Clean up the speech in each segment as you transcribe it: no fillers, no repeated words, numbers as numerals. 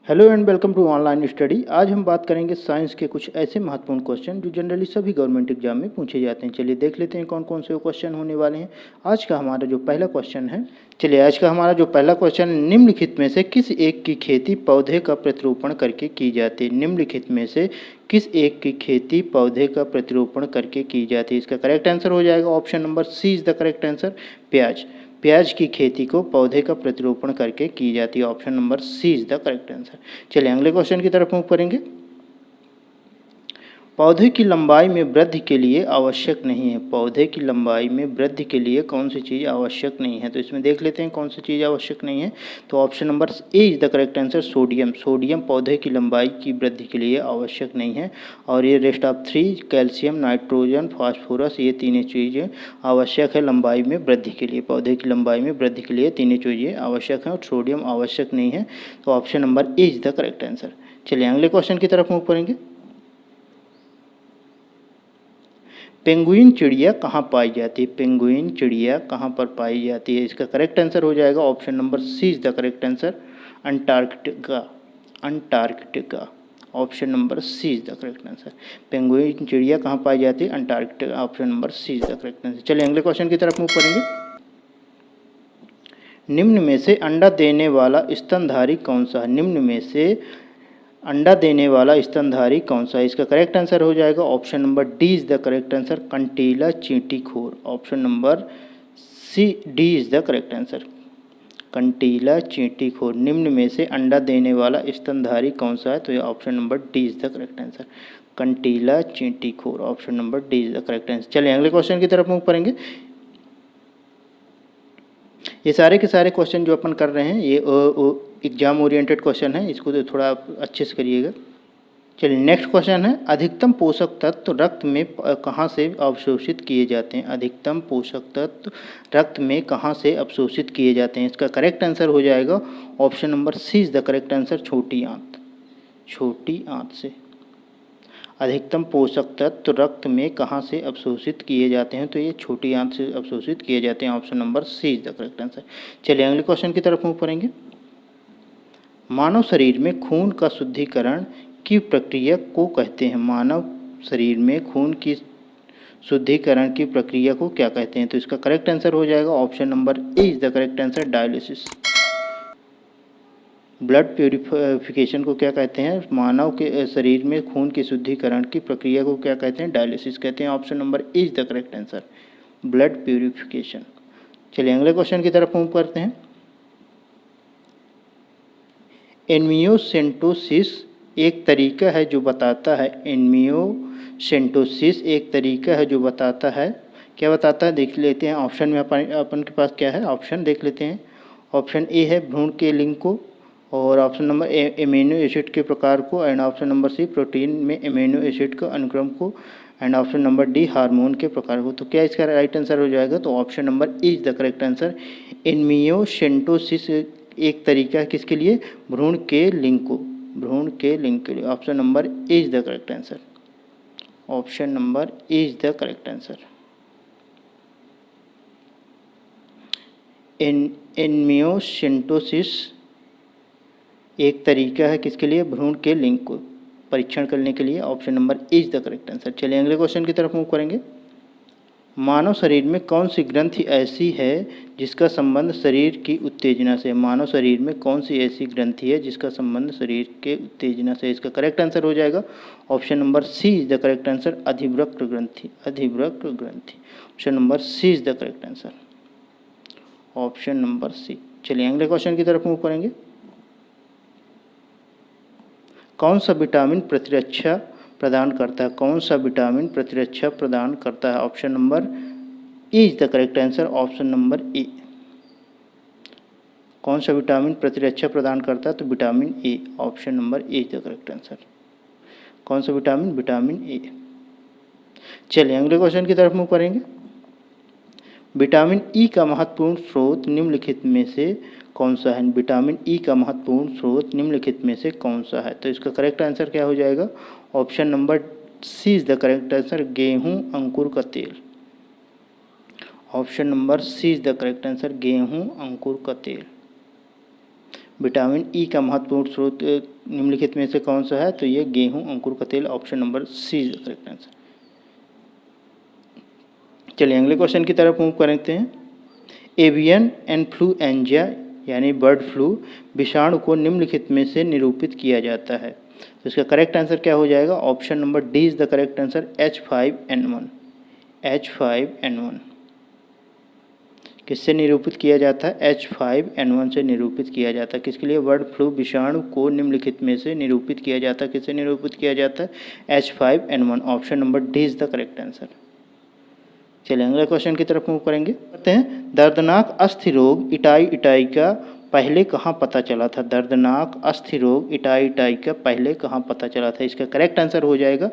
Hello and welcome to online study. आज हम बात करेंगे साइंस के कुछ ऐसे महत्वपूर्ण क्वेश्चन जो जनरली सभी गवर्नमेंट एग्जाम में पूछे जाते हैं। चलिए देख लेते हैं कौन कौन से क्वेश्चन होने वाले हैं। आज का हमारा जो पहला क्वेश्चन है, निम्नलिखित में से किस एक की खेती पौधे का प्रतिरोपण करके की जाती है। निम्नलिखित में से किस एक की खेती पौधे का प्रतिरोपण करके की जाती है। इसका करेक्ट आंसर हो जाएगा option number C is the correct answer, प्याज। प्याज की खेती को पौधे का प्रतिरोपण करके की जाती है। Option number C is the correct answer. चलिए अगले क्वेश्चन की तरफ मूव करेंगे। पौधे की लंबाई में वृद्धि के लिए आवश्यक नहीं है। पौधे की लंबाई में वृद्धि के लिए कौन सी चीज़ आवश्यक नहीं है, तो इसमें देख लेते हैं कौन सी चीज़ आवश्यक नहीं है। तो option number A is the correct answer, sodium. Sodium पौधे की लंबाई की वृद्धि के लिए आवश्यक नहीं है। और ये rest of three, calcium, nitrogen, phosphorus, ये तीनों चीज़ें आवश्यक है लंबाई में वृद्धि के लिए। पौधे की लंबाई में वृद्धि के लिए तीनों चीज़ें आवश्यक हैं और सोडियम आवश्यक नहीं है। तो option number A is the correct answer. चलिए अगले क्वेश्चन की तरफ मूव करेंगे। पेंगुइन चिड़िया कहाँ पाई जाती है। पेंगुइन चिड़िया कहाँ पर पाई जाती है, इसका करेक्ट आंसर हो जाएगा option number C is the correct answer, Antarctica. Antarctica, option number C is the correct answer. Penguin चिड़िया कहाँ पाई जाती है, Antarctica. Option number C is the correct answer. चलिए अगले क्वेश्चन की तरफ मूव करेंगे। निम्न में से अंडा देने वाला स्तनधारी कौन सा है। निम्न में से अंडा देने वाला स्तनधारी कौन सा है, इसका करेक्ट आंसर हो जाएगा option number D is the correct answer, कंटीला चींटीखोर। Option number C D is the correct answer, कंटीला चींटीखोर। निम्न में से अंडा देने वाला स्तनधारी कौन सा है, तो ये option number D is the correct answer, कंटीला चींटीखोर। Option number D is the correct answer. चलिए अगले क्वेश्चन की तरफ मूव करेंगे। ये सारे के सारे क्वेश्चन जो अपन कर रहे हैं ये एग्जाम ओरिएंटेड क्वेश्चन है, इसको तो थोड़ा आप अच्छे से करिएगा। चलिए नेक्स्ट क्वेश्चन है, अधिकतम पोषक तत्व रक्त में कहाँ से अवशोषित किए जाते हैं। अधिकतम पोषक तत्व रक्त में कहाँ से अवशोषित किए जाते हैं, इसका करेक्ट आंसर हो जाएगा option number C is the correct answer, छोटी आंत। छोटी आंत से अधिकतम पोषक तत्व रक्त में कहाँ से अवशोषित किए जाते हैं, तो ये छोटी आंत से अवशोषित किए जाते हैं। Option number C is the correct answer. चलिए अगले क्वेश्चन की तरफ मूव करेंगे। मानव शरीर में खून का शुद्धिकरण की प्रक्रिया को कहते हैं। मानव शरीर में खून की शुद्धिकरण की प्रक्रिया को क्या कहते हैं, तो इसका करेक्ट आंसर हो जाएगा option number A is the correct answer, dialysis. Blood purification को क्या कहते हैं, मानव के शरीर में खून के शुद्धिकरण की प्रक्रिया को क्या कहते हैं, डायलिसिस कहते हैं। Option number A is the correct answer, blood purification. चलिए अगले क्वेश्चन की तरफ मूव करते हैं। एनमियोसेंटोसिस एक तरीका है जो बताता है, एनमियोसेंटोसिस एक तरीका है जो बताता है, क्या बताता है देख लेते हैं। ऑप्शन में अपन के पास क्या है, ऑप्शन देख लेते हैं। ऑप्शन ए है भ्रूण के लिंग को, और option number A amino acid के प्रकार को, and option number C protein में एमिनो एसिड का अनुक्रम को, and option number D hormone के प्रकार को। तो क्या इसका राइट आंसर हो जाएगा, तो option number A is the correct answer. Amniocentesis एक तरीका है किसके लिए, भ्रूण के लिंग को, भ्रूण के लिंग के लिए। Option number A is the correct answer, option number A is the correct answer. Amniocentesis एक तरीका है किसके लिए, भ्रूण के लिंग को परीक्षण करने के लिए। Option number A is the correct answer. चलिए अगले क्वेश्चन की तरफ मूव करेंगे। मानव शरीर में कौन सी ग्रंथि ऐसी है जिसका संबंध शरीर की उत्तेजना से। मानव शरीर में कौन सी ऐसी ग्रंथि है जिसका संबंध शरीर के उत्तेजना से, इसका करेक्ट आंसर हो जाएगा option number C is the correct answer, अधिवृक्क ग्रंथि। अधिवृक्क ग्रंथि, option number C is the correct answer, option number C. चलिए अगले क्वेश्चन की तरफ मूव करेंगे। कौन सा विटामिन प्रतिरक्षा प्रदान करता है। कौन सा विटामिन प्रतिरक्षा प्रदान करता है, option number A is the correct answer, option number ए। कौन सा विटामिन प्रतिरक्षा प्रदान करता है, तो vitamin A. Option number A is the correct answer. कौन सा विटामिन, विटामिन ए। चलिए अगले क्वेश्चन की तरफ मूव करेंगे। विटामिन ई का महत्वपूर्ण स्रोत निम्नलिखित में से कौन सा है। विटामिन ई का महत्वपूर्ण स्रोत निम्नलिखित में से कौन सा है, तो इसका करेक्ट आंसर क्या हो जाएगा, option number C is the correct answer, गेहूं अंकुर का तेल। Option number C is the correct answer, गेहूं अंकुर का तेल। विटामिन ई का महत्वपूर्ण स्रोत निम्नलिखित में से कौन सा है? तो ये गेहूं, अंकुर का तेल, option number C is the correct answer. चलिए अगले क्वेश्चन की तरफ मूव करते हैं। एवियन इन्फ्लुएंजा यानी बर्ड फ्लू विषाणु को निम्नलिखित में से निरूपित किया जाता है। तो इसका करेक्ट आंसर क्या हो जाएगा? Option number D is the correct answer, H5N1। H5N1 किससे निरूपित किया जाता है? H5N1 से निरूपित किया जाता है। किसके लिए? बर्ड फ्लू विषाणु को निम्नलिखित में से निरूपित किया जाता है। किससे निरूपित किया जाता है? H5N1। Option number D is the correct answer. चलिए अगले क्वेश्चन की तरफ मूव करेंगे। कहते हैं दर्दनाक अस्थि रोग इटाई इटाई का पहले कहाँ पता चला था? दर्दनाक अस्थि रोग इटाई इटाई का पहले कहाँ पता चला था? इसका करेक्ट आंसर हो जाएगा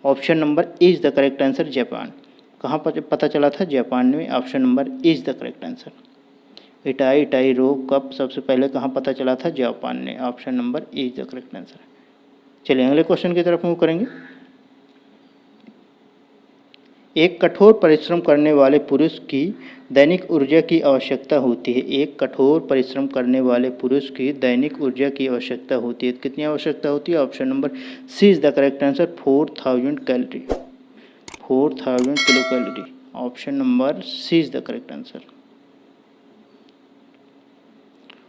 option number A is the correct answer, Japan. कहाँ पता चला था? जापान में। Option number A is the correct answer. Itai itai रोग कब सबसे पहले कहाँ पता चला था? जापान ने। Option number A is the correct answer. चलिए अगले क्वेश्चन की तरफ मूव करेंगे। एक कठोर परिश्रम करने वाले पुरुष की दैनिक ऊर्जा की आवश्यकता होती है। एक कठोर परिश्रम करने वाले पुरुष की दैनिक ऊर्जा की आवश्यकता होती है। कितनी आवश्यकता होती है? Option number C is the correct answer, 4000 calorie. 4000 kilo calorie. Option number C is the correct answer.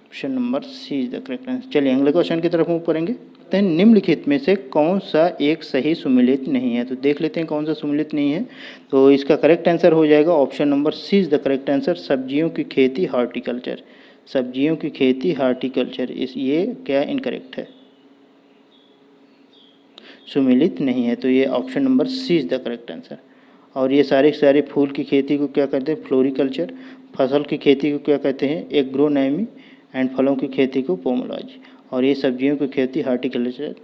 Option number C is the correct answer. चलिए अगले क्वेश्चन की तरफ मूव करेंगे। निम्नलिखित में से कौन सा एक सही सुमेलित नहीं है? तो देख लेते हैं कौन सा सुमेलित नहीं है। तो इसका करेक्ट आंसर हो जाएगा option number C is the correct answer, सब्जियों की खेती हॉर्टिकल्चर। सब्जियों की खेती हॉर्टिकल्चर, ये क्या इनकरेक्ट है? सुमेलित नहीं है, तो ये option number C is the correct answer. और ये सारे फूल की खेती को क्या कहते हैं? फ्लोरिकल्चर। फसल की खेती को क्या कहते हैं? एग्रोनॉमी। एंड फलों की खेती को पोमोलॉजी। और ये सब्जियों की खेती हॉर्टिकल्चर।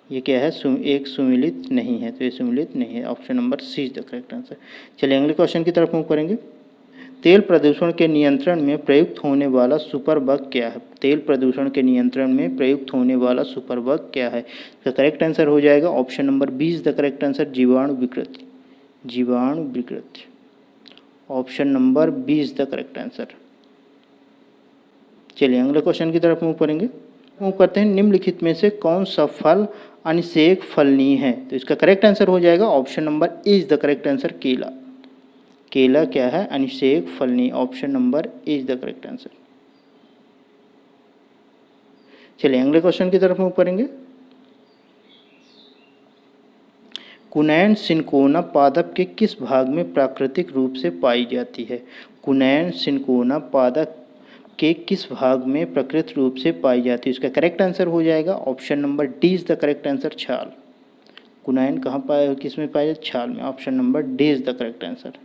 ये क्या है? एक सुमेलित नहीं है, तो ये सुमेलित नहीं है। Option number C is the correct answer. चलिए अगले क्वेश्चन की तरफ मूव करेंगे। तेल प्रदूषण के नियंत्रण में प्रयुक्त होने वाला सुपर बग क्या है? तेल प्रदूषण के नियंत्रण में प्रयुक्त होने वाला सुपर बग क्या है? इसका करेक्ट आंसर हो जाएगा option number B is the correct answer, जीवाणु विकृति। जीवाणु विकृति। Option number B is the correct answer. चलिए अगले क्वेश्चन की तरफ मूव करेंगे। मूव करते हैं। निम्नलिखित में से कौन सा फल अनिषेक फलनीय है? तो इसका करेक्ट आंसर हो जाएगा option number A is the correct answer, केला। केला क्या है? अनिषेक फलनीय। Option number A is the correct answer. चलिए अगले क्वेश्चन की तरफ मूव करेंगे। कुनैन सिनकोना पादप के किस भाग में प्राकृतिक रूप से पाई जाती है? कुनैन सिनकोना पादप के किस भाग में प्रकृत रूप से पाई जाती है? इसका करेक्ट आंसर हो जाएगा option number D is the correct answer, छाल। कुनैन कहाँ पाए, किस में पाया जाता? छाल में। Option number D is the correct answer.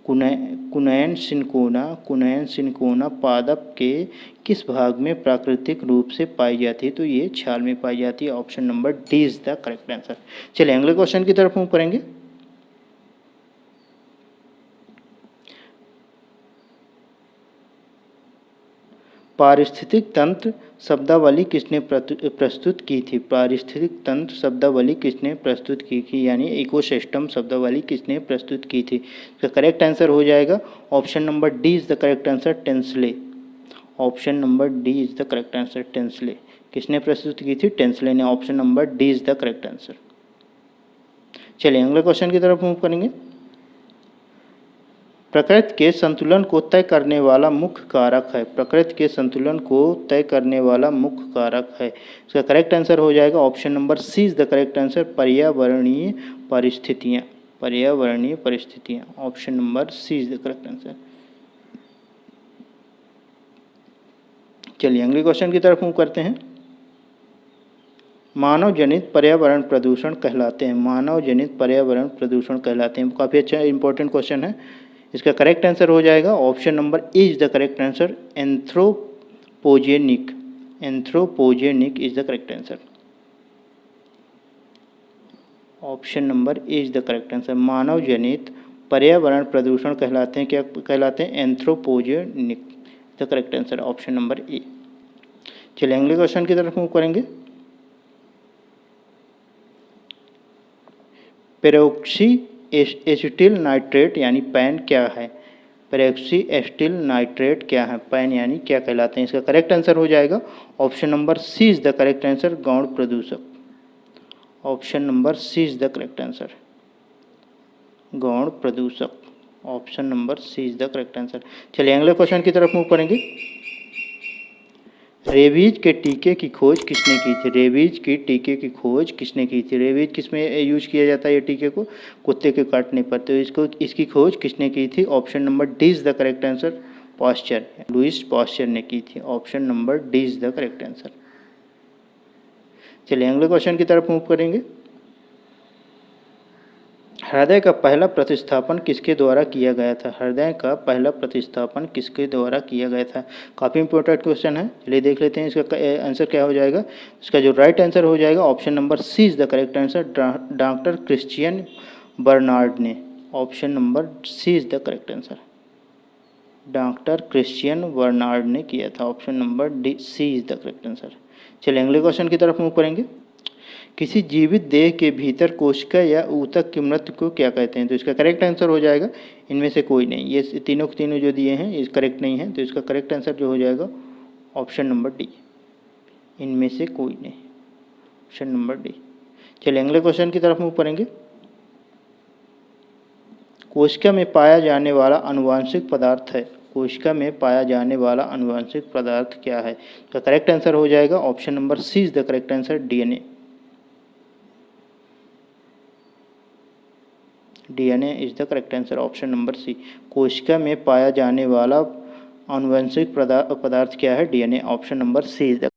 कुनैन सिनकोना पादप के किस भाग में प्राकृतिक रूप से पाई जाती है? तो ये छाल में पाई जाती है। Option number D is the correct answer. चलिए अगले क्वेश्चन की तरफ मूव करेंगे। पारिस्थितिक तंत्र शब्दावली किसने प्रस्तुत की थी? पारिस्थितिक तंत्र शब्दावली किसने प्रस्तुत की थी? यानी इकोसिस्टम शब्दावली किसने प्रस्तुत की थी? इसका करेक्ट आंसर हो जाएगा option number D is the correct answer, Tansley. Option number D is the correct answer, Tansley. किसने प्रस्तुत की थी? टेंसले ने। Option number D is the correct answer. चलिए अगले क्वेश्चन की तरफ मूव करेंगे। प्रकृति के संतुलन को तय करने वाला मुख्य कारक है। प्रकृति के संतुलन को तय करने वाला मुख्य कारक है। इसका करेक्ट आंसर हो जाएगा option number C is the correct answer, पर्यावरणीय परिस्थितियाँ। पर्यावरणीय परिस्थितियाँ। Option number C is the correct answer. चलिए अगले क्वेश्चन की तरफ मूव करते हैं। मानव जनित पर्यावरण प्रदूषण कहलाते हैं। मानव जनित पर्यावरण प्रदूषण कहलाते हैं। काफ़ी अच्छा इंपॉर्टेंट क्वेश्चन है। इसका करेक्ट आंसर हो जाएगा option number A is the correct answer, anthropogenic. Anthropogenic is the correct answer. Option number A is the correct answer. मानव जनित पर्यावरण प्रदूषण कहलाते हैं, क्या कहलाते हैं? Anthropogenic. The correct answer option number A. चलिए अगले क्वेश्चन की तरफ मूव करेंगे। पेरोक्सी एसिटिल नाइट्रेट यानी पैन क्या है? पेरोक्सी एस्टिल नाइट्रेट क्या है? पैन यानी क्या कहलाते हैं? इसका करेक्ट आंसर हो जाएगा option number C is the correct answer, गौण प्रदूषक। Option number C is the correct answer, गौण प्रदूषक। Option number C is the correct answer. चलिए अगले क्वेश्चन की तरफ मूव करेंगे। रेबीज के टीके की खोज किसने की थी? रेबीज की टीके की खोज किसने की थी? रेबीज किस में यूज किया जाता है ये टीके को? कुत्ते के काटने पर। तो इसकी खोज किसने की थी? Option number D is the correct answer, Pasteur, Louis Pasteur ने की थी। Option number D is the correct answer. चलिए अगले क्वेश्चन की तरफ मूव करेंगे। हृदय का पहला प्रतिस्थापन किसके द्वारा किया गया था? हृदय का पहला प्रतिस्थापन किसके द्वारा किया गया था? काफ़ी इंपॉर्टेंट क्वेश्चन है। चलिए देख लेते हैं इसका आंसर क्या हो जाएगा। इसका जो राइट आंसर हो जाएगा option number C is the correct answer, doctor Christian Barnard ने। Option number C is the correct answer, doctor Christian Barnard ने किया था। Option number D C is the correct answer. चलिए अगले क्वेश्चन की तरफ मूव करेंगे। किसी जीवित देह के भीतर कोशिका या ऊतक की मृत्यु को क्या कहते हैं? तो इसका करेक्ट आंसर हो जाएगा इनमें से कोई नहीं। ये तीनों के तीनों जो दिए हैं ये करेक्ट नहीं है, तो इसका करेक्ट आंसर जो हो जाएगा ऑप्शन नंबर डी, इनमें से कोई नहीं, ऑप्शन नंबर डी। चलिए अगले क्वेश्चन की तरफ मूव करेंगे। कोशिका में पाया जाने वाला आनुवांशिक पदार्थ है, कोशिका में पाया जाने वाला आनुवांशिक पदार्थ क्या है? तो करेक्ट आंसर हो जाएगा option number C is the correct answer, DNA. DNA is the correct answer, option number C. कोशिका में पाया जाने वाला आनुवंशिक पदार्थ क्या है? DNA. Option number C is the